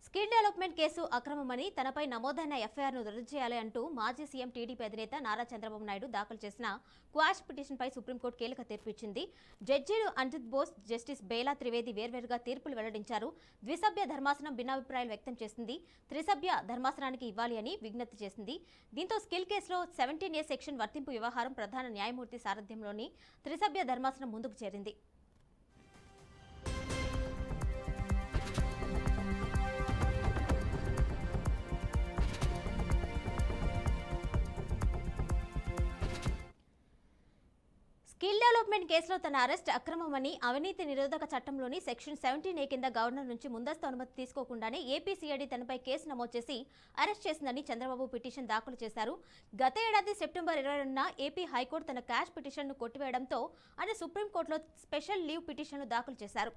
Skill development case అక్రమమని తనపై నమోదైన ఎఫ్ఐఆర్ను రద్దు చేయాలి అంటూ మాజీ సీఎం టీడీపీ అధినేత నారా చంద్రబాబు నాయుడు దాఖలు చేసిన క్వాష్ పిటిషన్పై సుప్రీంకోర్టు కీలక తీర్పు ఇచ్చింది. జడ్జీలు అనిరుద్ బోస్, జస్టిస్ బేలా త్రివేది వేర్వేరుగా తీర్పులు వెల్లడించారు. ద్విసభ్య ధర్మాసనం భిన్నాభిప్రాయాలు వ్యక్తం చేసింది. త్రిసభ్య ధర్మాసనానికి ఇవ్వాలి అని విజ్ఞప్తి చేసింది. దీంతో స్కిల్ కేసులో 17A సెక్షన్ వర్తింపు వ్యవహారం ప్రధాన న్యాయమూర్తి సారథ్యంలోని త్రిసభ్య ధర్మాసనం ముందుకు చేరింది. స్కిల్ డెవలప్మెంట్ కేసులో తన అరెస్ట్ అక్రమమని అవినీతి నిరోధక చట్టంలోని సెక్షన్ 17A కింద గవర్నర్ నుంచి ముందస్తు అనుమతి తీసుకోకుండానే ఏపీసీఐడీ తనపై కేసు నమోదు చేసి అరెస్ట్ చేసిందని చంద్రబాబు పిటిషన్ దాఖలు చేశారు. గత ఏడాది సెప్టెంబర్ 22న ఏపీ హైకోర్టు తన క్యాష్ పిటిషన్ను కొట్టివేయడంతో ఆయన సుప్రీంకోర్టులో స్పెషల్ లీవ్ పిటిషన్ను దాఖలు చేశారు.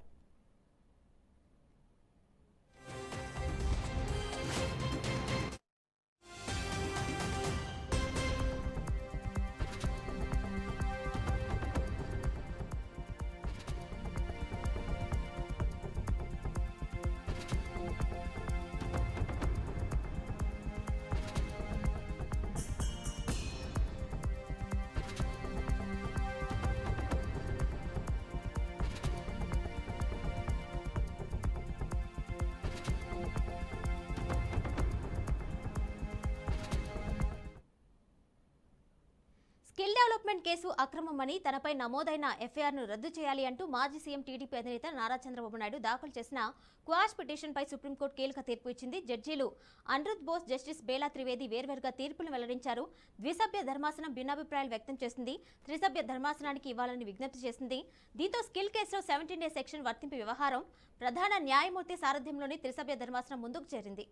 స్కిల్ డెవలప్మెంట్ కేసు అక్రమమని తనపై నమోదైన ఎఫ్ఐఆర్ను రద్దు చేయాలి అంటూ మాజీ సీఎం టీడీపీ అధినేత నారా చంద్రబాబు నాయుడు దాఖలు చేసిన క్వాష్ పిటిషన్పై సుప్రీంకోర్టు కీలక తీర్పు ఇచ్చింది. జడ్జీలు అనిరుద్ బోస్, జస్టిస్ బేలా త్రివేది వేర్వేరుగా తీర్పులు వెల్లడించారు. ద్విసభ్య ధర్మాసనం భిన్నాభిప్రాయాలు వ్యక్తం చేసింది. త్రిసభ్య ధర్మాసనానికి ఇవ్వాలని విజ్ఞప్తి చేసింది. దీంతో స్కిల్ కేసులో 17A సెక్షన్ వర్తింపు వ్యవహారం ప్రధాన న్యాయమూర్తి సారథ్యంలోని త్రిసభ్య ధర్మాసనం ముందుకు చేరింది.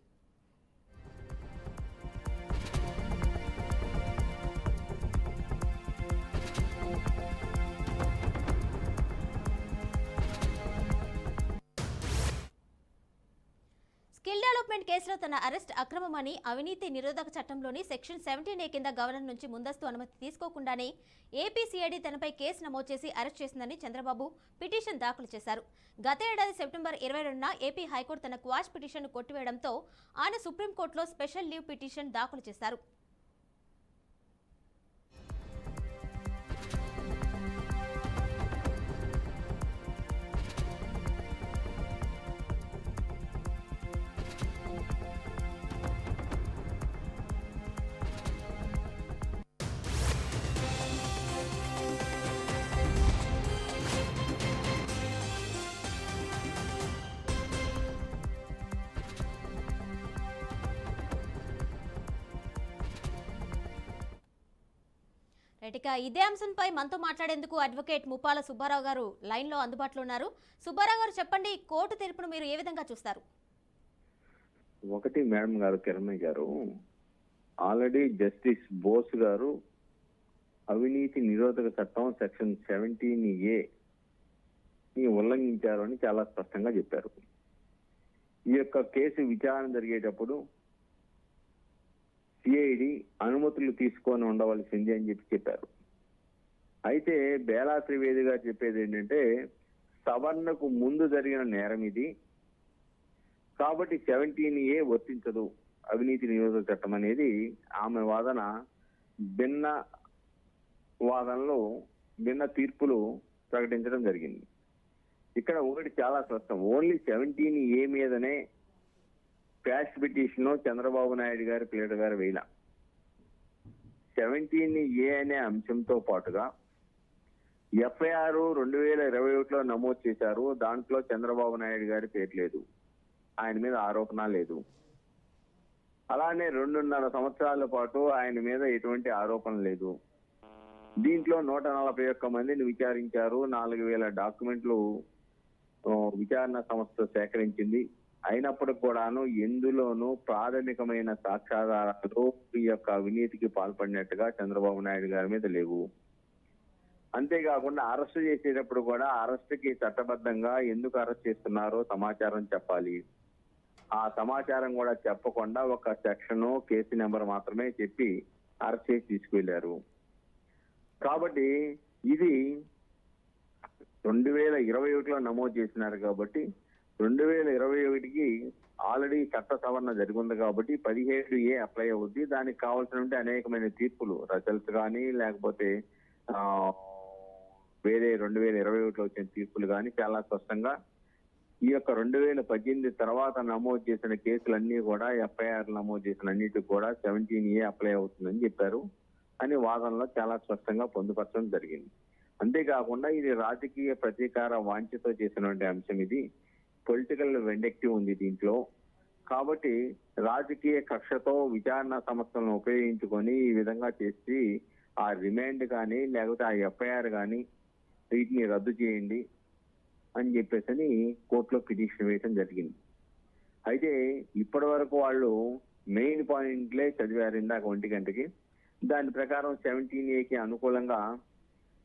స్కిల్ డెవలప్మెంట్ కేసులో తన అరెస్ట్ అక్రమమని అవినీతి నిరోధక చట్టంలోని సెక్షన్ 17A కింద గవర్నర్ నుంచి ముందస్తు అనుమతి తీసుకోకుండానే ఏపీసీఐడీ తనపై కేసు నమోదు చేసి అరెస్ట్ చేసిందని చంద్రబాబు పిటిషన్ దాఖలు చేశారు. గత ఏడాది సెప్టెంబర్ 22న ఏపీ హైకోర్టు తన క్వాష్ పిటిషన్ను కొట్టివేయడంతో ఆయన సుప్రీంకోర్టులో స్పెషల్ లీవ్ పిటిషన్ దాఖలు చేశారు. ఇక ఇదే అంశంపై మనతో మాట్లాడేందుకు అడ్వకేట్ ముప్పాల సుబ్బారావు గారు లైన్లో అందుబాటులో ఉన్నారు. సుబ్బారావు గారు చెప్పండి, కోర్టు తీర్పును మీరు ఏ విధంగా చూస్తారు? ఒకటి మేడం గారు, కిరణ్ గారు, ఆల్రెడీ జస్టిస్ బోస్ గారు అవినీతి నిరోధక చట్టం సెక్షన్ 17A ని ఉల్లంఘించారు అని చాలా స్పష్టంగా చెప్పారు. ఈ యొక్క కేసు విచారణ జరిగేటప్పుడు సిఐడి అనుమతులు తీసుకొని ఉండవలసింది అని చెప్పారు. అయితే బేలా త్రివేది గారు చెప్పేది ఏంటంటే, సవరణకు ముందు జరిగిన నేరం ఇది కాబట్టి 17A వర్తించదు అవినీతి నిరోధక చట్టం అనేది ఆమె వాదన. భిన్న వాదనలో భిన్న తీర్పులు ప్రకటించడం జరిగింది. ఇక్కడ ఒకటి చాలా స్పష్టం, ఓన్లీ 17A మీదనే క్వాష్ పిటిషన్ చంద్రబాబు నాయుడు గారు, ప్లేటర్ గారు వేయాల. 17A అనే అంశంతో పాటుగా ఎఫ్ఐఆర్ 2021లో నమోదు చేశారు. దాంట్లో చంద్రబాబు నాయుడు గారి పేరు లేదు, ఆయన మీద ఆరోపణ లేదు. అలానే 2.5 సంవత్సరాల పాటు ఆయన మీద ఎటువంటి ఆరోపణ లేదు. దీంట్లో 141 మందిని విచారించారు. 4000 డాక్యుమెంట్లు విచారణ సంస్థ సేకరించింది. అయినప్పటికి కూడాను ఎందులోనూ ప్రాథమికమైన సాక్ష్యాధారాలు ఈ యొక్క అవినీతికి పాల్పడినట్టుగా చంద్రబాబు నాయుడు గారి మీద లేవు. అంతేకాకుండా అరెస్ట్ చేసేటప్పుడు కూడా అరెస్ట్కి చట్టబద్ధంగా ఎందుకు అరెస్ట్ చేస్తున్నారో సమాచారం చెప్పాలి. ఆ సమాచారం కూడా చెప్పకుండా ఒక సెక్షన్, కేసు నెంబర్ మాత్రమే చెప్పి అరెస్ట్ చేసి తీసుకువెళ్లారు. కాబట్టి ఇది 2021లో నమోదు చేసినారు కాబట్టి 2021కి ఆల్రెడీ చట్ట సవరణ జరిగింది కాబట్టి 17A అప్లై అవుద్ది. దానికి కావాల్సినటువంటి అనేకమైన తీర్పులు రిజల్ట్స్ కానీ లేకపోతే ఆ, వేరే 2021లో వచ్చిన తీర్పులు కానీ చాలా స్పష్టంగా ఈ యొక్క 2018 తర్వాత నమోదు చేసిన కేసులన్నీ కూడా ఎఫ్ఐఆర్ నమోదు చేసిన అన్నిటికి కూడా 17A అప్లై అవుతుందని చెప్పారు అని వాదనలో చాలా స్పష్టంగా పొందుపరచడం జరిగింది. అంతేకాకుండా ఇది రాజకీయ ప్రతీకార వాంఛతో చేసినటువంటి అంశం. ఇది పొలిటికల్ వెండెక్టివ్ ఉంది దీంట్లో. కాబట్టి రాజకీయ కక్షతో విచారణ సంస్థలను ఉపయోగించుకొని ఈ విధంగా చేసి ఆ రిమాండ్ కానీ లేకపోతే ఆ ఎఫ్ఐఆర్ కానీ వీటిని రద్దు చేయండి అని చెప్పేసి కోర్టులో పిటిషన్ వేయడం జరిగింది. అయితే ఇప్పటి వరకు వాళ్ళు మెయిన్ పాయింట్లే చదివారు ఇందాక 1 గంటకి. దాని ప్రకారం 17Aకి అనుకూలంగా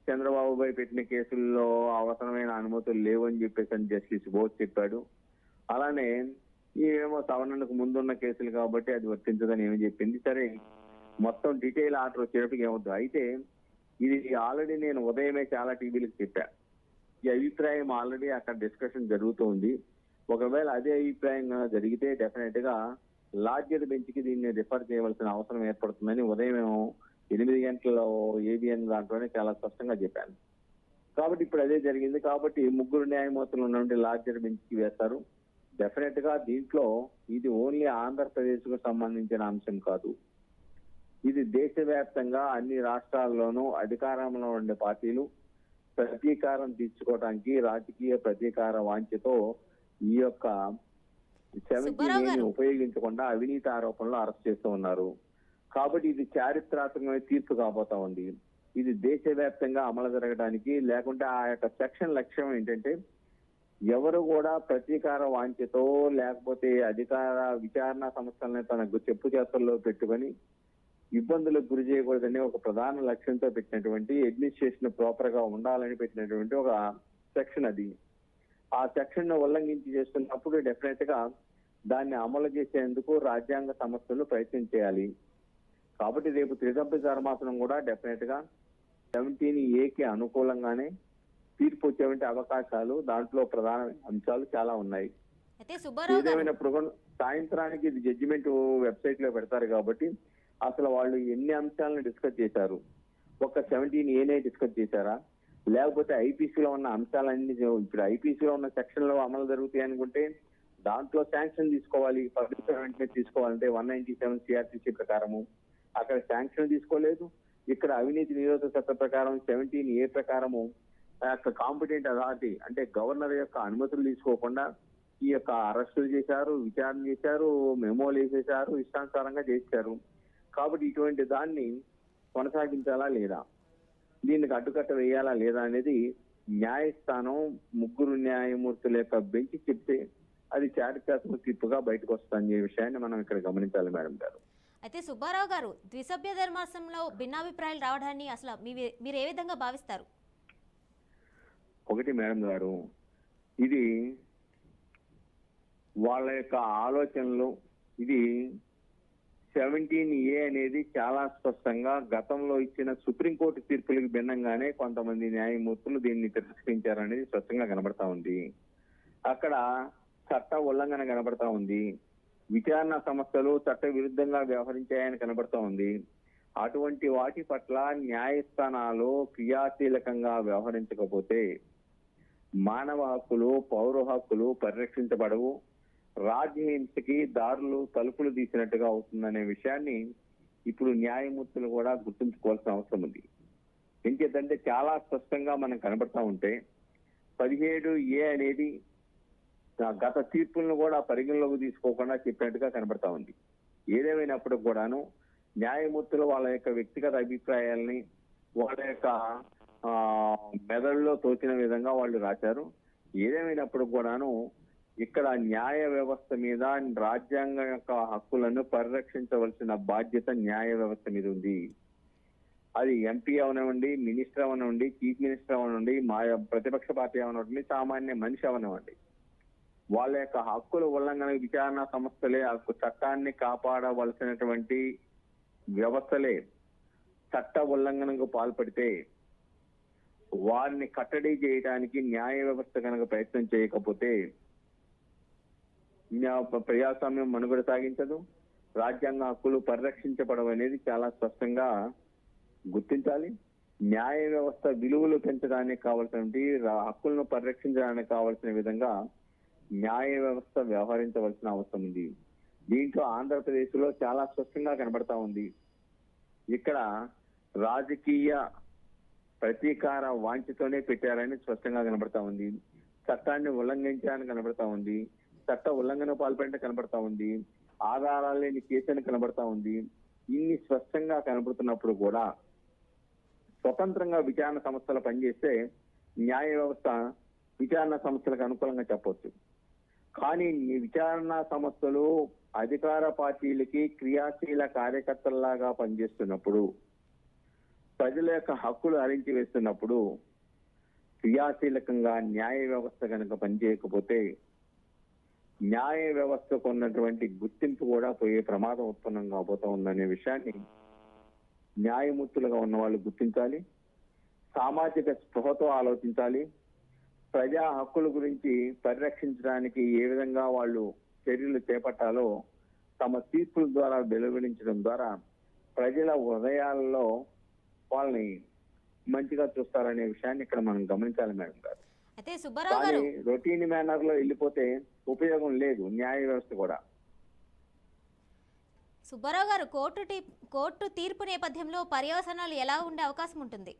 చంద్రబాబుపై పెట్టిన కేసుల్లో అవసరమైన అనుమతులు లేవని చెప్పేసి జస్టిస్ బోస్ చెప్పాడు. అలానే ఏమో సవరణకు ముందున్న కేసులు కాబట్టి అది వర్తించదని ఏమి చెప్పింది. సరే, మొత్తం డీటెయిల్ ఆర్డర్ వచ్చేటప్పటికి ఏమవుతుంది. అయితే ఇది ఆల్రెడీ నేను ఉదయమే చాలా టీవీలకు చెప్పా. ఈ అభిప్రాయం ఆల్రెడీ అక్కడ డిస్కషన్ జరుగుతుంది. ఒకవేళ అదే అభిప్రాయం జరిగితే డెఫినెట్ గా లార్జర్ బెంచ్ కి దీన్ని రిఫర్ చేయవలసిన అవసరం ఏర్పడుతుందని ఉదయం 8 గంటల్లో ABN దాంట్లోనే చాలా స్పష్టంగా చెప్పాను. కాబట్టి ఇప్పుడు అదే జరిగింది. కాబట్టి 3 న్యాయమూర్తులు ఉన్నటువంటి లార్జర్ బెంచ్ కి వేస్తారు. డెఫినెట్ గా దీంట్లో ఇది ఓన్లీ ఆంధ్రప్రదేశ్ కు సంబంధించిన అంశం కాదు. ఇది దేశవ్యాప్తంగా అన్ని రాష్ట్రాల్లోనూ అధికారంలో ఉండే పార్టీలు ప్రతీకారం తీర్చుకోవడానికి రాజకీయ ప్రతీకార వాంఛతో ఈ యొక్క 17Aని ఉపయోగించకుండా అవినీతి ఆరోపణలు అరెస్ట్ చేస్తూ ఉన్నారు. కాబట్టి ఇది చారిత్రాత్మకమైన తీర్పు కాబోతా ఉంది. ఇది దేశవ్యాప్తంగా అమలు జరగడానికి, లేకుంటే ఆ యొక్క సెక్షన్ లక్ష్యం ఏంటంటే ఎవరు కూడా ప్రతీకార వాంఛతో లేకపోతే అధికార విచారణ సంస్థలని తన చెప్పు చేతల్లో పెట్టుకొని ఇబ్బందులకు గురి చేయకూడదనే ఒక ప్రధాన లక్ష్యంతో పెట్టినటువంటి అడ్మినిస్ట్రేషన్ ప్రాపర్ గా ఉండాలని పెట్టినటువంటి ఒక సెక్షన్ అది. ఆ సెక్షన్ ను ఉల్లంఘించి చేస్తున్నప్పుడు డెఫినెట్ గా దాన్ని అమలు చేసేందుకు రాజ్యాంగ సంస్థలు ప్రయత్నం చేయాలి. కాబట్టి రేపు త్రిసభ్య ధర్మాసనం కూడా డెఫినెట్ గా 17Aకి అనుకూలంగానే తీర్పు వచ్చేటువంటి అవకాశాలు, దాంట్లో ప్రధాన అంశాలు చాలా ఉన్నాయి. ఏదేమైనప్పుడు సాయంత్రానికి ఇది జడ్జిమెంట్ వెబ్సైట్ లో పెడతారు కాబట్టి అసలు వాళ్ళు ఎన్ని అంశాలను డిస్కస్ చేశారు, ఒక 17Aనే డిస్కస్ చేశారా, లేకపోతే ఐపీసీలో ఉన్న అంశాలన్నీ ఇప్పుడు ఐపీసీలో ఉన్న సెక్షన్ లో అమలు జరుగుతాయి అనుకుంటే దాంట్లో శాంక్షన్ తీసుకోవాలి, పబ్లిక్ వెంటనే తీసుకోవాలంటే 197 CRPC ప్రకారము అక్కడ శాంక్షన్ తీసుకోలేదు. ఇక్కడ అవినీతి నిరోధక చట్టం ప్రకారం 17A ప్రకారము కాంపిటెంట్ అథారిటీ అంటే గవర్నర్ యొక్క అనుమతులు తీసుకోకుండా ఈ యొక్క అరెస్టులు చేశారు, విచారణ చేశారు, మెమోలు వేసేశారు, ఇష్టానుసారంగా చేశారు. కాబట్టి ఇటువంటి దాన్ని కొనసాగించాలా లేదా, దీనికి అడ్డుకట్ట వేయాలా లేదా అనేది న్యాయస్థానం 3 న్యాయమూర్తుల యొక్క బెంచ్ చెప్తే అది చారిత్రాత్మక తీర్పుగా బయటకు వస్తుందనే విషయాన్ని మనం ఇక్కడ గమనించాలి మేడం గారు. అయితే సుబ్బారావు గారు, ద్విసభ్య ధర్మాసనంలో భిన్నాభిప్రాయాలు రావడాన్ని అసలు మీరు ఏ విధంగా భావిస్తారు? ఒకటి మేడం గారు, ఇది వాళ్ళ యొక్క ఆలోచనలు. ఇది 17A అనేది చాలా స్పష్టంగా గతంలో ఇచ్చిన సుప్రీంకోర్టు తీర్పులకు భిన్నంగానే కొంతమంది న్యాయమూర్తులు దీన్ని తిరస్కరించారనేది స్పష్టంగా కనబడతా ఉంది. అక్కడ చట్ట ఉల్లంఘన కనబడతా ఉంది, విచారణ సంస్థలు చట్ట విరుద్ధంగా వ్యవహరించాయని కనబడతా ఉంది. అటువంటి వాటి పట్ల న్యాయస్థానాలు క్రియాశీలకంగా వ్యవహరించకపోతే మానవ హక్కులు, పౌర హక్కులు పరిరక్షించబడవు, రాజ్యహింసకి దారులు తలుపులు తీసినట్టుగా అవుతుందనే విషయాన్ని ఇప్పుడు న్యాయమూర్తులు కూడా గుర్తుంచుకోవాల్సిన అవసరం ఉంది. ఎందుకంటే చాలా స్పష్టంగా మనం కనబడతా ఉంటే 17A అనేది గత తీర్పులను కూడా పరిగణలోకి తీసుకోకుండా చెప్పినట్టుగా కనబడతా ఉంది. ఏదేమైనప్పుడు కూడాను న్యాయమూర్తులు వాళ్ళ యొక్క వ్యక్తిగత అభిప్రాయాల్ని వాళ్ళ యొక్క మెదడులో తోచిన విధంగా వాళ్ళు రాశారు. ఏదేమైనప్పుడు కూడాను ఇక్కడ న్యాయ వ్యవస్థ మీద రాజ్యాంగం యొక్క హక్కులను పరిరక్షించవలసిన బాధ్యత న్యాయ వ్యవస్థ మీద ఉంది. అది ఎంపీ అవనివ్వండి, మినిస్టర్ అవనివ్వండి, చీఫ్ మినిస్టర్ అవనివ్వండి, మా ప్రతిపక్ష పార్టీ అవనివ్వండి, సామాన్య మనిషి అవనివ్వండి, వాళ్ళ యొక్క హక్కుల ఉల్లంఘన విచారణ సంస్థలే చట్టాన్ని కాపాడవలసినటువంటి వ్యవస్థలే చట్ట ఉల్లంఘనకు పాల్పడితే వారిని కట్టడి చేయడానికి న్యాయ వ్యవస్థ కనుక ప్రయత్నం చేయకపోతే ప్రజాస్వామ్యం మనుగడ సాగించదు, రాజ్యాంగ హక్కులు పరిరక్షించబడవు అనేది చాలా స్పష్టంగా గుర్తించాలి. న్యాయ వ్యవస్థ విలువలు పెంచడానికి కావాల్సినటువంటి హక్కులను పరిరక్షించడానికి కావాల్సిన విధంగా న్యాయ వ్యవస్థ వ్యవహరించవలసిన అవసరం ఉంది. దీంట్లో ఆంధ్రప్రదేశ్ లో చాలా స్పష్టంగా కనబడతా ఉంది. ఇక్కడ రాజకీయ ప్రతీకార వాంఛతోనే పెట్టారని స్పష్టంగా కనబడతా ఉంది. చట్టాన్ని ఉల్లంఘించాలని కనబడతా ఉంది, చట్ట ఉల్లంఘన పాల్పడిన కనబడతా ఉంది, ఆధారాలు లేని కేసుని కనబడతా ఉంది. ఇన్ని స్పష్టంగా కనబడుతున్నప్పుడు కూడా స్వతంత్రంగా విచారణ సంస్థలు పనిచేస్తే న్యాయ వ్యవస్థ విచారణ సంస్థలకు అనుకూలంగా చెప్పవచ్చు. కానీ ఈ విచారణ సంస్థలు అధికార పార్టీలకి క్రియాశీల కార్యకర్తల్లాగా పనిచేస్తున్నప్పుడు, ప్రజల యొక్క హక్కులు హరించి వేస్తున్నప్పుడు, క్రియాశీలకంగా న్యాయ వ్యవస్థ కనుక పనిచేయకపోతే న్యాయ వ్యవస్థకు ఉన్నటువంటి గుర్తింపు కూడా పోయే ప్రమాదం ఉత్పన్నం కాబోతా ఉందనే విషయాన్ని న్యాయమూర్తులుగా ఉన్న వాళ్ళు గుర్తించాలి. సామాజిక స్పృహతో ఆలోచించాలి. ప్రజా హక్కుల గురించి పరిరక్షించడానికి ఏ విధంగా వాళ్ళు చర్యలు చేపట్టాలో తమ తీర్పుల ద్వారా వెలువరించడం ద్వారా ప్రజల హృదయాల్లో వాళ్ళని మంచిగా చూస్తారనే విషయాన్ని ఇక్కడ మనం గమనించాలి మేడం గారు. అయితే సుబ్బారావు గారు, రొటీన్ మేనర్ లో వెళ్ళిపోతే ఉపయోగం లేదు న్యాయ వ్యవస్థ కూడా. సుబ్బారావు గారు, కోర్టు తీర్పు నేపథ్యంలో పర్యవసానాలు ఎలా ఉండే అవకాశం ఉంటుంది?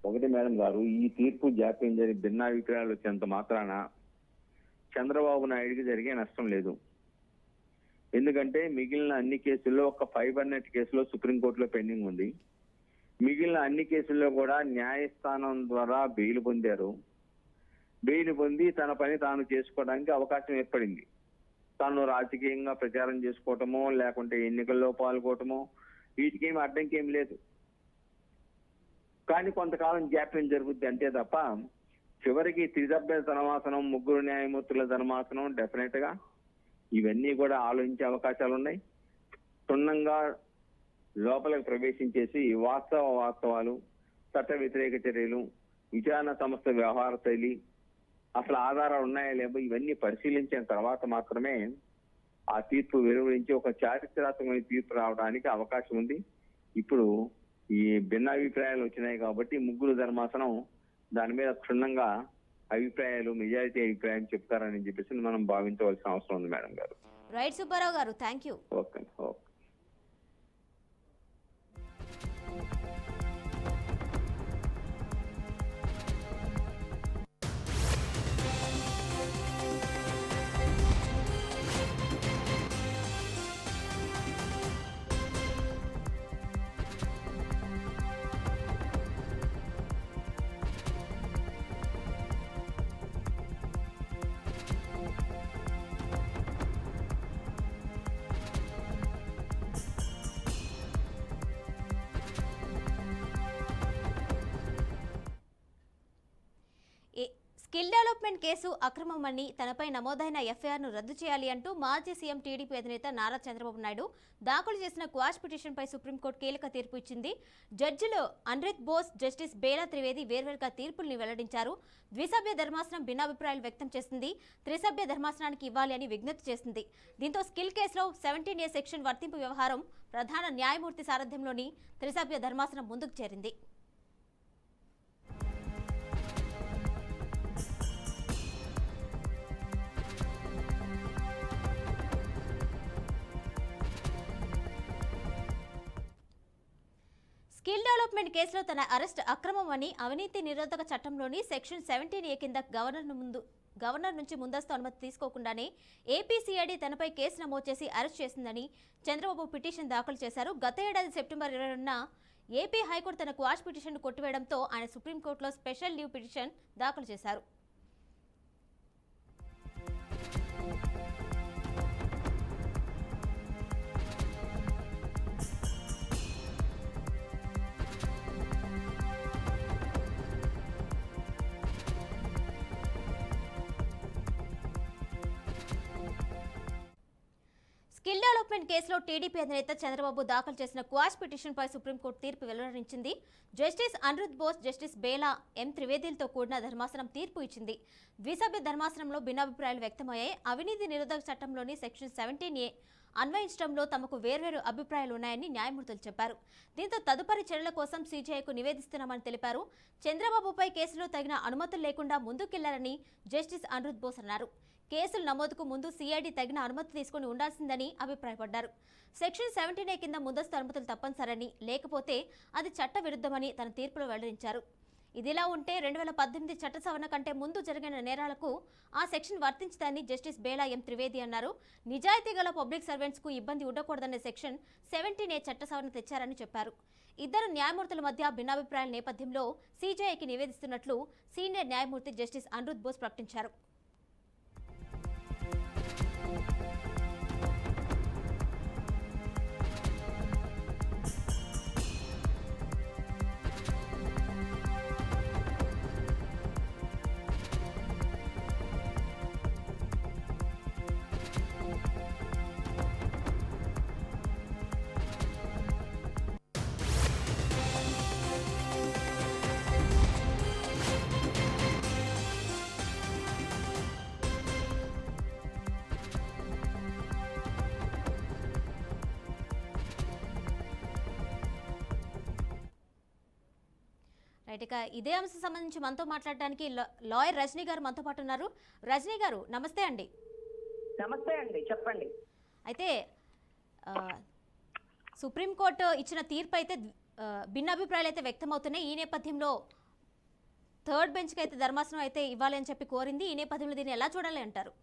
ఒకటి మేడం గారు, ఈ తీర్పు జాప్యం జరిగి భిన్నాభిప్రాయాలు వచ్చేంత మాత్రాన చంద్రబాబు నాయుడికి జరిగే నష్టం లేదు. ఎందుకంటే మిగిలిన అన్ని కేసుల్లో ఒక ఫైబర్ నెట్ కేసులో సుప్రీంకోర్టులో పెండింగ్ ఉంది. మిగిలిన అన్ని కేసుల్లో కూడా న్యాయస్థానం ద్వారా బెయిల్ పొందారు. బెయిల్ పొంది తన పని తాను చేసుకోవడానికి అవకాశం ఏర్పడింది. తాను రాజకీయంగా ప్రచారం చేసుకోవటమో లేకుంటే ఎన్నికల్లో పాల్గొనటమో వీటికేమి అడ్డంకి ఏం లేదు. కానీ కొంతకాలం జాప్యం జరుగుద్ది అంతే తప్ప చివరికి త్రిసభ్య ధర్మాసనం, 3 న్యాయమూర్తుల ధర్మాసనం డెఫినెట్ గా ఇవన్నీ కూడా ఆలోచించే అవకాశాలు ఉన్నాయి. క్షుణ్ణంగా లోపలికి ప్రవేశించేసి వాస్తవాలు, చట్ట వ్యతిరేక చర్యలు, విచారణ సంస్థ వ్యవహార శైలి, అసలు ఆధారాలు ఉన్నాయా లేవో ఇవన్నీ పరిశీలించిన తర్వాత మాత్రమే ఆ తీర్పు వెలువరించి ఒక చారిత్రాత్మకమైన తీర్పు రావడానికి అవకాశం ఉంది. ఇప్పుడు ఈ భిన్నాభిప్రాయాలు వచ్చినాయి కాబట్టి 3 ధర్మాసనం దాని మీద క్షుణ్ణంగా అభిప్రాయాలు, మెజారిటీ అభిప్రాయం చెప్తారని చెప్పేసి మనం భావించవలసిన అవసరం ఉంది మేడం గారు. Right Subbarao garu, thank you. Okay. Skill development case అక్రమమని తనపై నమోదైన ఎఫ్ఐఆర్ను రద్దు చేయాలి అంటూ మాజీ సీఎం టీడీపీ అధినేత నారా చంద్రబాబు నాయుడు దాఖలు చేసిన క్వాష్ పిటిషన్పై సుప్రీంకోర్టు కీలక తీర్పు ఇచ్చింది. జడ్జిలు అన్రిత్ బోస్, జస్టిస్ బేలా త్రివేది వేర్వేరుగా తీర్పుల్ని వెల్లడించారు. ద్విసభ్య ధర్మాసనం భిన్నాభిప్రాయాలు వ్యక్తం చేసింది. త్రిసభ్య ధర్మాసనానికి ఇవ్వాలి అని విజ్ఞప్తి చేసింది. దీంతో స్కిల్ కేసులో 17A సెక్షన్ వర్తింపు వ్యవహారం ప్రధాన న్యాయమూర్తి సారథ్యంలోని త్రిసభ్య ధర్మాసనం ముందుకు చేరింది. స్కిల్ డెవలప్మెంట్ కేసులో తన అరెస్ట్ అక్రమమని అవినీతి నిరోధక చట్టంలోని సెక్షన్ 17A కింద గవర్నర్ నుంచి ముందస్తు అనుమతి తీసుకోకుండానే ఏపీసీఐడి తనపై కేసు నమోదు చేసి అరెస్ట్ చేసిందని చంద్రబాబు పిటిషన్ దాఖలు చేశారు. గత ఏడాది సెప్టెంబర్ 20న ఏపీ హైకోర్టు తన క్వాష్ పిటిషన్ కొట్టివేయడంతో ఆయన సుప్రీంకోర్టులో స్పెషల్ లీవ్ పిటిషన్ దాఖలు చేశారు. స్కిల్ డెవలప్మెంట్ డెవలప్మెంట్ కేసులో టీడీపీ అధినేత చంద్రబాబు దాఖలు చేసిన క్వాష్ పిటిషన్పై సుప్రీంకోర్టు తీర్పు వెలువరించింది. జస్టిస్ అనిరుద్ బోస్, జస్టిస్ బేలా ఎం త్రివేదిలతో కూడిన ధర్మాసనం తీర్పు ఇచ్చింది. ద్విసభ్య ధర్మాసనంలో భిన్నాభిప్రాయాలు వ్యక్తమయ్యాయి. అవినీతి నిరోధక చట్టంలోని సెక్షన్ 17A అన్వయించడంలో తమకు వేర్వేరు అభిప్రాయాలు ఉన్నాయని న్యాయమూర్తులు చెప్పారు. దీంతో తదుపరి చర్యల కోసం సీజీఐకు నివేదిస్తున్నామని తెలిపారు. చంద్రబాబుపై కేసులో తగిన అనుమతులు లేకుండా ముందుకెళ్లారని జస్టిస్ అనిరుద్ బోస్ అన్నారు. కేసుల నమోదుకు ముందు సిఐడి తగిన అనుమతి తీసుకుని ఉండాల్సిందని అభిప్రాయపడ్డారు. సెక్షన్ 17A కింద ముందస్తు అనుమతులు తప్పనిసరని, లేకపోతే అది చట్ట విరుద్ధమని తన తీర్పులో వెల్లడించారు. ఇదిలా ఉంటే 2018 చట్ట సవరణ కంటే ముందు జరిగిన నేరాలకు ఆ సెక్షన్ వర్తించదని జస్టిస్ బేలా ఎం త్రివేది అన్నారు. నిజాయితీ గల పబ్లిక్ సర్వెంట్స్ కు ఇబ్బంది ఉండకూడదనే సెక్షన్ 17A చట్ట సవరణ తెచ్చారని చెప్పారు. ఇద్దరు న్యాయమూర్తుల మధ్య భిన్నాభిప్రాయాల నేపథ్యంలో సీజీఐకి నివేదిస్తున్నట్లు సీనియర్ న్యాయమూర్తి జస్టిస్ అనిరుద్ బోస్ ప్రకటించారు. రైట్, ఇక ఇదే అంశం సంబంధించి మనతో మాట్లాడడానికి లాయర్ రజనీ గారు మనతో పాటు ఉన్నారు. రజనీ గారు నమస్తే అండి. నమస్తే అండి, చెప్పండి. అయితే సుప్రీంకోర్టు ఇచ్చిన తీర్పు అయితే భిన్నాభిప్రాయాలు అయితే వ్యక్తమవుతున్నాయి. ఈ నేపథ్యంలో థర్డ్ బెంచ్కి అయితే ధర్మాసనం అయితే ఇవ్వాలని చెప్పి కోరింది. ఈ నేపథ్యంలో దీన్ని ఎలా చూడాలి అంటారు?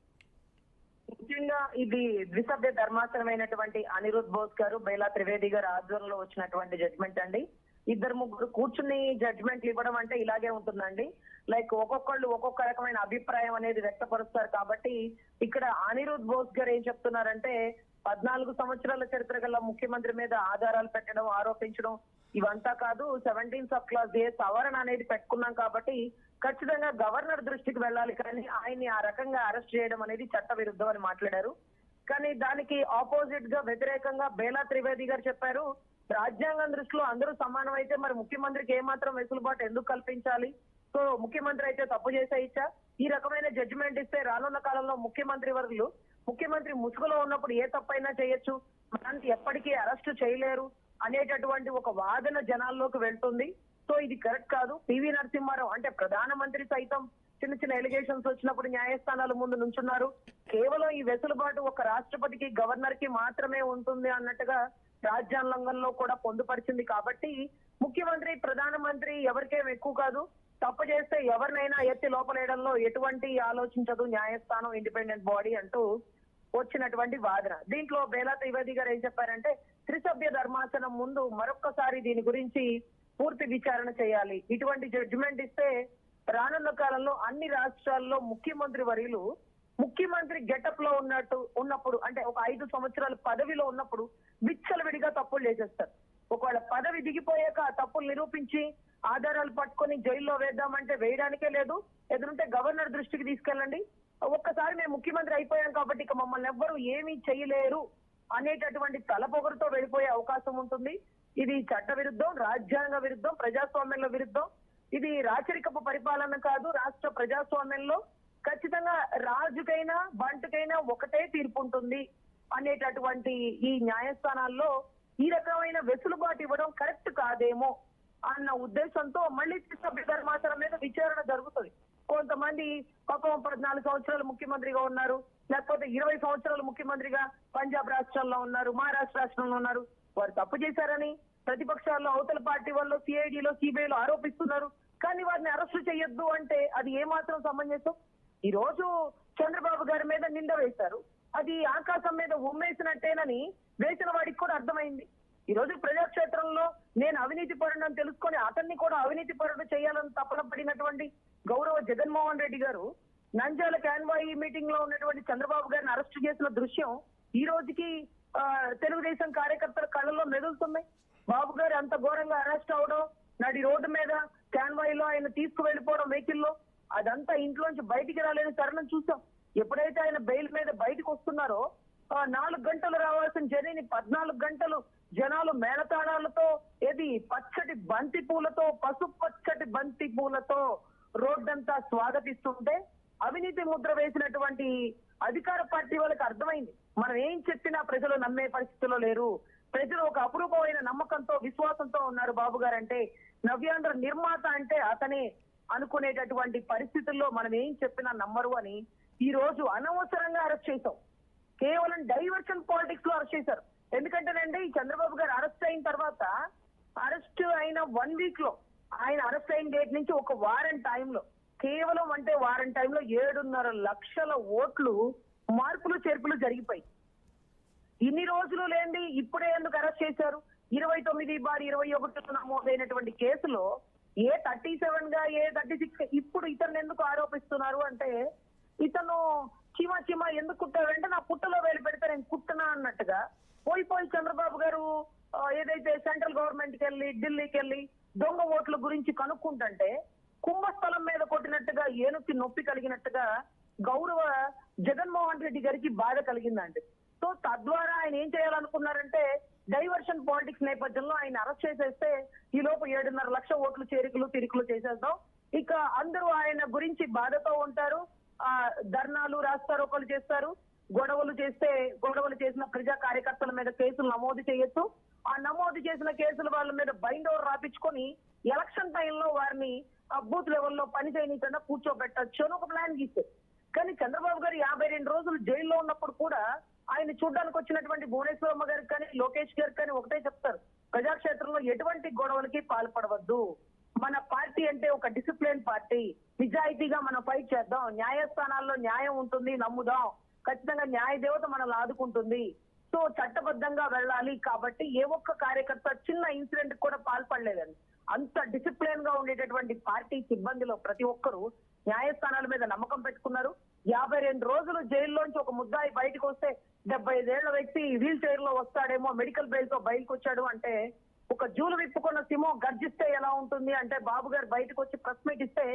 ముఖ్యంగా ఇది ద్విసభ్య ధర్మాసనమైనటువంటి అనిరుద్ బోస్ గారు, బేలా త్రివేది గారు ఆధ్వర్యంలో వచ్చినటువంటి జడ్జిమెంట్ అండి. ఇద్దరు ముగ్గురు కూర్చుని జడ్జిమెంట్లు ఇవ్వడం అంటే ఇలాగే ఉంటుందండి. లైక్ ఒక్కొక్కళ్ళు ఒక్కొక్క రకమైన అభిప్రాయం అనేది వ్యక్తపరుస్తారు. కాబట్టి ఇక్కడ అనిరుద్ బోస్ గారు ఏం చెప్తున్నారంటే 14 సంవత్సరాల చరిత్ర గల ముఖ్యమంత్రి మీద ఆధారాలు పెట్టడం, ఆరోపించడం ఇవంతా కాదు. 17 సబ్ క్లాస్ ఏ సవరణ అనేది పెట్టుకున్నాం కాబట్టి ఖచ్చితంగా గవర్నర్ దృష్టికి వెళ్ళాలి, కానీ ఆయన్ని ఆ రకంగా అరెస్ట్ చేయడం అనేది చట్ట విరుద్ధం అని మాట్లాడారు. కానీ దానికి ఆపోజిట్ గా వ్యతిరేకంగా బేలా త్రివేది గారు చెప్పారు, రాజ్యాంగం దృష్టిలో అందరూ సమానం అయితే మరి ముఖ్యమంత్రికి ఏమాత్రం వెసులుబాటు ఎందుకు కల్పించాలి? సో ముఖ్యమంత్రి అయితే తప్పు చేసే ఇచ్చా ఈ రకమైన జడ్జిమెంట్ ఇస్తే రానున్న కాలంలో ముఖ్యమంత్రి ముసుగులో ఉన్నప్పుడు ఏ తప్పైనా చేయొచ్చు, మనల్ని ఎప్పటికీ అరెస్ట్ చేయలేరు అనేటటువంటి ఒక వాదన జనాల్లోకి వెళ్తుంది. సో ఇది కరెక్ట్ కాదు. పివి నరసింహారావు అంటే ప్రధానమంత్రి సైతం చిన్న ఎలిగేషన్స్ వచ్చినప్పుడు న్యాయస్థానాల ముందు నుంచున్నారు. కేవలం ఈ వెసులుబాటు ఒక రాష్ట్రపతికి, గవర్నర్ కి మాత్రమే ఉంటుంది అన్నట్టుగా రాజ్యాంగంలో కూడా పొందుపరిచింది. కాబట్టి ముఖ్యమంత్రి, ప్రధానమంత్రి ఎవరికేం ఎక్కువ కాదు. తప్పు చేస్తే ఎవరినైనా ఎత్తి లోపలేయడంలో ఎటువంటి ఆలోచించదు న్యాయస్థానం, ఇండిపెండెంట్ బాడీ అంటూ వచ్చినటువంటి వాదన. దీంట్లో బేలా త్రివేది గారు ఏం చెప్పారంటే త్రిసభ్య ధర్మాసనం ముందు మరొక్కసారి దీని గురించి పూర్తి విచారణ చేయాలి. ఇటువంటి జడ్జిమెంట్ ఇస్తే రానున్న కాలంలో అన్ని రాష్ట్రాల్లో ముఖ్యమంత్రి గెటప్ లో ఉన్నప్పుడు అంటే ఒక 5 సంవత్సరాలు పదవిలో ఉన్నప్పుడు విచ్చలవిడిగా తప్పులు చేసేస్తారు. ఒకవేళ పదవి దిగిపోయాక ఆ తప్పులు నిరూపించి ఆధారాలు పట్టుకొని జైల్లో వేద్దామంటే వేయడానికే లేదు. ఎదురుంటే గవర్నర్ దృష్టికి తీసుకెళ్ళండి, ఒక్కసారి మేము ముఖ్యమంత్రి అయిపోయాం కాబట్టి ఇక మమ్మల్ని ఎవ్వరూ ఏమీ చేయలేరు అనేటటువంటి తలపొగరుతో వెళ్ళిపోయే అవకాశం ఉంటుంది. ఇది చట్ట విరుద్ధం, రాజ్యాంగ విరుద్ధం, ప్రజాస్వామ్యంలో విరుద్ధం. ఇది రాచరికపు పరిపాలన కాదు. రాష్ట్ర ప్రజాస్వామ్యంలో ఖచ్చితంగా రాజుకైనా బంటుకైనా ఒకటే తీర్పు ఉంటుంది అనేటటువంటి ఈ న్యాయస్థానాల్లో ఈ రకమైన వెసులుబాటు ఇవ్వడం కరెక్ట్ కాదేమో అన్న ఉద్దేశంతో మళ్ళీ త్రిసభ్య ధర్మాసనం మీద విచారణ జరుగుతుంది. కొంతమంది పాపం 14 సంవత్సరాలు ముఖ్యమంత్రిగా ఉన్నారు, లేకపోతే 20 సంవత్సరాలు ముఖ్యమంత్రిగా పంజాబ్ రాష్ట్రంలో ఉన్నారు, మహారాష్ట్ర రాష్ట్రంలో ఉన్నారు. వారు తప్పు చేశారని ప్రతిపక్షాల్లో అవతల పార్టీ వాళ్ళు సిఐడిలో, సిబిఐలో ఆరోపిస్తున్నారు. కానీ వారిని అరెస్టు చేయొద్దు అంటే అది ఏమాత్రం సమంజసం? ఈ రోజు చంద్రబాబు గారి మీద నింద వేశారు, అది ఆకాశం మీద ఉమ్మేసినట్టేనని వేసిన వాడికి కూడా అర్థమైంది. ఈ రోజు ప్రజాక్షేత్రంలో నేను అవినీతి పరుడని తెలుసుకొని అతన్ని కూడా అవినీతి పరుడు చేయాలని తపన పడినటువంటి గౌరవ జగన్మోహన్ రెడ్డి గారు నంద్యాల కాన్వాయి మీటింగ్ లో ఉన్నటువంటి చంద్రబాబు గారిని అరెస్ట్ చేసిన దృశ్యం ఈ రోజుకి తెలుగుదేశం కార్యకర్తల కళ్ళలో మెదులుతున్నాయి. బాబు గారు అంత ఘోరంగా అరెస్ట్ అవడం, నడి రోడ్డు మీద కాన్వాయిలో ఆయన తీసుకువెళ్లిపోవడం వెహికల్లో, అదంతా ఇంట్లోంచి బయటికి రాలేని తరుణం చూసాం. ఎప్పుడైతే ఆయన బెయిల్ మీద బయటకు వస్తున్నారో 4 గంటలు రావాల్సిన జర్నీని 14 గంటలు జనాలు మేళతాళాలతో పచ్చటి బంతి పూలతో పసుపచ్చటి బంతి పూలతో రోడ్డంతా స్వాగతిస్తుంటే అవినీతి ముద్ర వేసినటువంటి అధికార పార్టీ వాళ్ళకి అర్థమైంది మనం ఏం చెప్పినా ప్రజలు నమ్మే పరిస్థితిలో లేరు. ప్రజలు ఒక అపురూపమైన నమ్మకంతో విశ్వాసంతో ఉన్నారు బాబు గారు అంటే, నవ్యాంధ్ర నిర్మాత అంటే అతనే అనుకునేటటువంటి పరిస్థితుల్లో మనం ఏం చెప్పినా నమ్మరు అని ఈ రోజు అనవసరంగా అరెస్ట్ చేశాం. కేవలం డైవర్షన్ పాలిటిక్స్ లో అరెస్ట్ చేశారు. ఎందుకంటేనండి ఈ చంద్రబాబు గారు అరెస్ట్ అయిన తర్వాత అరెస్ట్ అయిన 1 వీక్ లో ఆయన అరెస్ట్ అయిన డేట్ నుంచి ఒక వారం టైంలో కేవలం వారం టైంలో 7.5 లక్షల ఓట్లు మార్పులు చేర్పులు జరిగిపోయి ఇన్ని రోజులు లేండి ఇప్పుడే ఎందుకు అరెస్ట్ చేశారు? 29/21 నమోదైనటువంటి కేసులో ఏ 37 గా ఏ 36 ఇప్పుడు ఇతను ఎందుకు ఆరోపిస్తున్నారు అంటే, ఇతను చీమ ఎందుకు కుట్టారంటే నా పుట్టలో వేలు పెడితే నేను కుట్టనా అన్నట్టుగా పోయి చంద్రబాబు గారు ఏదైతే సెంట్రల్ గవర్నమెంట్ కి వెళ్ళి ఢిల్లీకి వెళ్ళి దొంగ ఓట్ల గురించి కనుక్కుంటుంటే కుంభస్థలం మీద కొట్టినట్టుగా ఏనుక్కి నొప్పి కలిగినట్టుగా గౌరవ జగన్మోహన్ రెడ్డి గారికి బాధ కలిగిందండి. సో తద్వారా ఆయన ఏం చేయాలనుకున్నారంటే డైవర్షన్ పాలిటిక్స్ నేపథ్యంలో ఆయన అరెస్ట్ చేసేస్తే ఈ లోపు 7.5 లక్షల ఓట్లు చేరికలు తిరికలు చేసేద్దాం, ఇక అందరూ ఆయన గురించి బాధతో ఉంటారు, ధర్నాలు రాస్తారోకలు చేస్తారు, గొడవలు చేసిన ప్రజా కార్యకర్తల మీద కేసులు నమోదు చేయొచ్చు, ఆ నమోదు చేసిన కేసులు వాళ్ళ మీద బైండ్ ఓవర్ రాపించుకొని ఎలక్షన్ టైంలో వారిని బూత్ లెవెల్లో పని చేయనీయకుండా కూర్చోబెట్టచ్చు అని ఒక ప్లాన్ గీస్తారు. కానీ చంద్రబాబు గారు 52 రోజులు జైల్లో ఉన్నప్పుడు కూడా ఆయన చూడడానికి వచ్చినటువంటి భువనేశ్వరమ్మ గారికి కానీ లోకేష్ గారికి కానీ ఒకటే చెప్తారు, ప్రజాక్షేత్రంలో ఎటువంటి గొడవలకి పాల్పడవద్దు, మన పార్టీ అంటే ఒక డిసిప్లిన్ పార్టీ, నిజాయితీగా మనం ఫైట్ చేద్దాం, న్యాయస్థానాల్లో న్యాయం ఉంటుంది నమ్ముదాం, ఖచ్చితంగా న్యాయ దేవత మనల్ని ఆదుకుంటుంది, సో చట్టబద్ధంగా వెళ్ళాలి. కాబట్టి ఏ ఒక్క కార్యకర్త చిన్న ఇన్సిడెంట్ కూడా పాల్పడలేదండి. అంత డిసిప్లిన్ గా ఉండేటటువంటి పార్టీ సిబ్బందిలో ప్రతి ఒక్కరూ న్యాయస్థానాల మీద నమ్మకం పెట్టుకున్నారు. 52 రోజులు జైల్లోంచి ఒక ముద్దాయి బయటకు వస్తే 75 ఏళ్ల వ్యక్తి వీల్ చైర్ లో వస్తాడేమో, మెడికల్ బెయిల్ తో బయటకు వచ్చాడు అంటే, ఒక జూలు విప్పుకున్న సింహం గర్జిస్తే ఎలా ఉంటుంది అంటే బాబు గారు బయటకు వచ్చి ప్రెస్ మీట్ ఇస్తే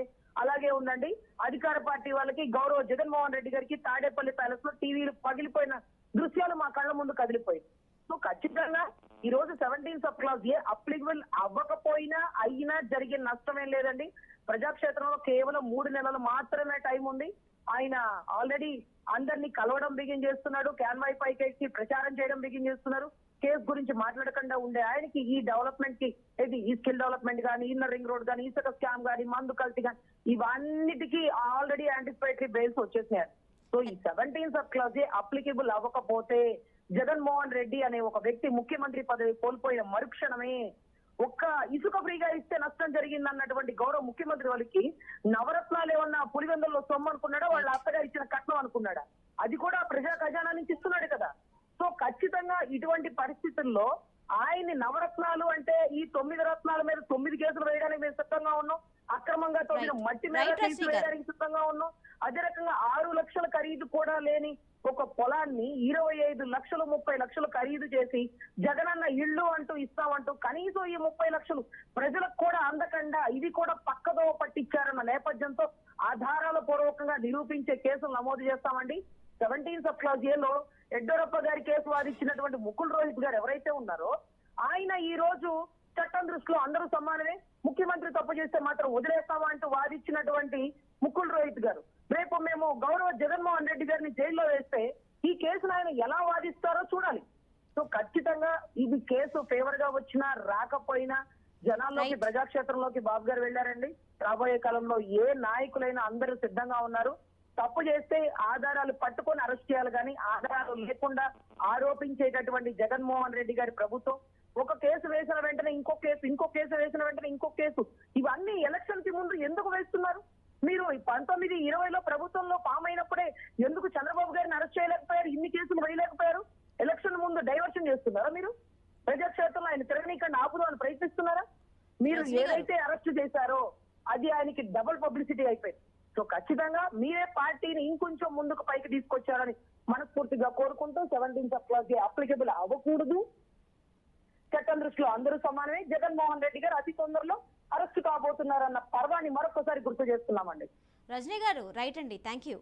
అలాగే ఉందండి. అధికార పార్టీ వాళ్ళకి గౌరవ జగన్మోహన్ రెడ్డి గారికి తాడేపల్లి ప్యాలెస్ లో టీవీలు పగిలిపోయిన దృశ్యాలు మా కళ్ళ ముందు కదిలిపోయి. సో ఖచ్చితంగా ఈ రోజు 17 సబ్ క్లాజ్ ఏ అప్లికబుల్ అవ్వకపోయినా అయినా జరిగిన నష్టమేం లేదండి. ప్రజాక్షేత్రంలో కేవలం 3 నెలలు మాత్రమే టైం ఉంది. ఆయన ఆల్రెడీ అందరినీ కలవడం బిగిన్ చేస్తున్నాడు, క్యాన్వాయ్ పైకి ఎక్కి ప్రచారం చేయడం బిగిన్ చేస్తున్నారు. కేసు గురించి మాట్లాడకుండా ఉండే ఆయనకి ఈ డెవలప్మెంట్ కి ఈ స్కిల్ డెవలప్మెంట్ కానీ, ఇన్నర్ రింగ్ రోడ్ కానీ, ఇసుక స్కామ్ కానీ, మందు కల్తీ కానీ ఇవన్నిటికీ ఆల్రెడీ యాంటిసిపేటరీ బెయిల్స్ వచ్చేసినాయి. సో ఈ 17 సబ్ క్లాజ్ అప్లికబుల్ అవ్వకపోతే జగన్మోహన్ రెడ్డి అనే ఒక వ్యక్తి ముఖ్యమంత్రి పదవి కోల్పోయిన మరుక్షణమే ఒక్క ఇసుక ఫ్రీగా ఇస్తే నష్టం జరిగిందన్నటువంటి గౌరవ ముఖ్యమంత్రి వాళ్ళకి నవరత్నాలు ఏమన్నా పులివెందుల్లో సొమ్ము అనుకున్నాడా, వాళ్ళ అత్తగా ఇచ్చిన కట్నం అనుకున్నాడా? అది కూడా ప్రజా ఖజానా నుంచి ఇస్తున్నాడు కదా. సో ఖచ్చితంగా ఇటువంటి పరిస్థితుల్లో ఆయన్ని నవరత్నాలు అంటే ఈ 9 రత్నాల మీద 9 కేసులు వేయడానికి మేము సిద్ధంగా ఉన్నాం, అక్రమంగా తోడిన మట్టి మీద కేసులు వేయడానికి సిద్ధంగా ఉన్నాం. అదే రకంగా 6 లక్షల ఖరీదు కూడా లేని ఒక పొలాన్ని 25 లక్షలు 30 లక్షలు ఖరీదు చేసి జగనన్న ఇళ్ళు అంటూ ఇస్తామంటూ కనీసం ఈ 30 లక్షలు ప్రజలకు కూడా అందకుండా ఇది కూడా పక్కదో పట్టించారన్న నేపథ్యంతో ఆధారాల పూర్వకంగా నిరూపించే కేసులు నమోదు చేస్తామండి. 17 సబ్ క్లాజ్ ఏలో యడ్యూరప్ప గారి కేసు వాదించినటువంటి ముకుల్ రోహిత్ గారు ఎవరైతే ఉన్నారో ఆయన ఈ రోజు చట్టం దృష్టిలో అందరూ సమానమే, ముఖ్యమంత్రి తప్పు చేస్తే మాత్రం వదిలేస్తామా అంటూ వాదించినటువంటి ముకుల్ రోహిత్ గారు రేపు మేము గౌరవ జగన్మోహన్ రెడ్డి గారిని జైల్లో వేస్తే ఈ కేసును ఆయన ఎలా వాదిస్తారో చూడాలి. సో ఖచ్చితంగా ఇది కేసు ఫేవర్ గా వచ్చినా రాకపోయినా జనాల్లోకి ప్రజాక్షేత్రంలోకి బాబు గారు వెళ్ళారండి. రాబోయే కాలంలో ఏ నాయకులైనా అందరూ సిద్ధంగా ఉన్నారు. తప్పు చేస్తే ఆధారాలు పట్టుకొని అరెస్ట్ చేయాలి కానీ ఆధారాలు లేకుండా ఆరోపించేటటువంటి జగన్మోహన్ రెడ్డి గారి ప్రభుత్వం ఒక కేసు వేసిన వెంటనే ఇంకో కేసు వేసిన వెంటనే ఇంకో కేసు, ఇవన్నీ ఎలక్షన్ కి ముందు ఎందుకు వేస్తున్నారు? మీరు 19-20లో ప్రభుత్వంలో ఫామ్ అయినప్పుడే ఎందుకు చంద్రబాబు గారిని అరెస్ట్ చేయలేకపోయారు, ఇన్ని కేసులు వేయలేకపోయారు? ఎలక్షన్ ముందు డైవర్షన్ చేస్తున్నారా? మీరు ప్రజాక్షేత్రంలో ఆయన తిరగనీకండి ఆపుదామని ప్రయత్నిస్తున్నారా? మీరు ఏదైతే అరెస్ట్ చేశారో అది ఆయనకి డబుల్ పబ్లిసిటీ అయిపోయింది. సో ఖచ్చితంగా మీరే పార్టీని ఇంకొంచెం ముందుకు పైకి తీసుకొచ్చారని మనస్ఫూర్తిగా కోరుకుంటూ 17 సబ్ క్లాజ్ అప్లికబుల్ అవ్వకూడదు, చట్టం దృష్టిలో అందరూ సమానమే, జగన్మోహన్ రెడ్డి గారు అతి తొందరలో అరెస్ట్ కాబోతున్నారన్న పర్వాన్ని మరొకసారి గుర్తు చేస్తున్నామండి. రజనీ గారు రైట్ అండి, థ్యాంక్ యూ.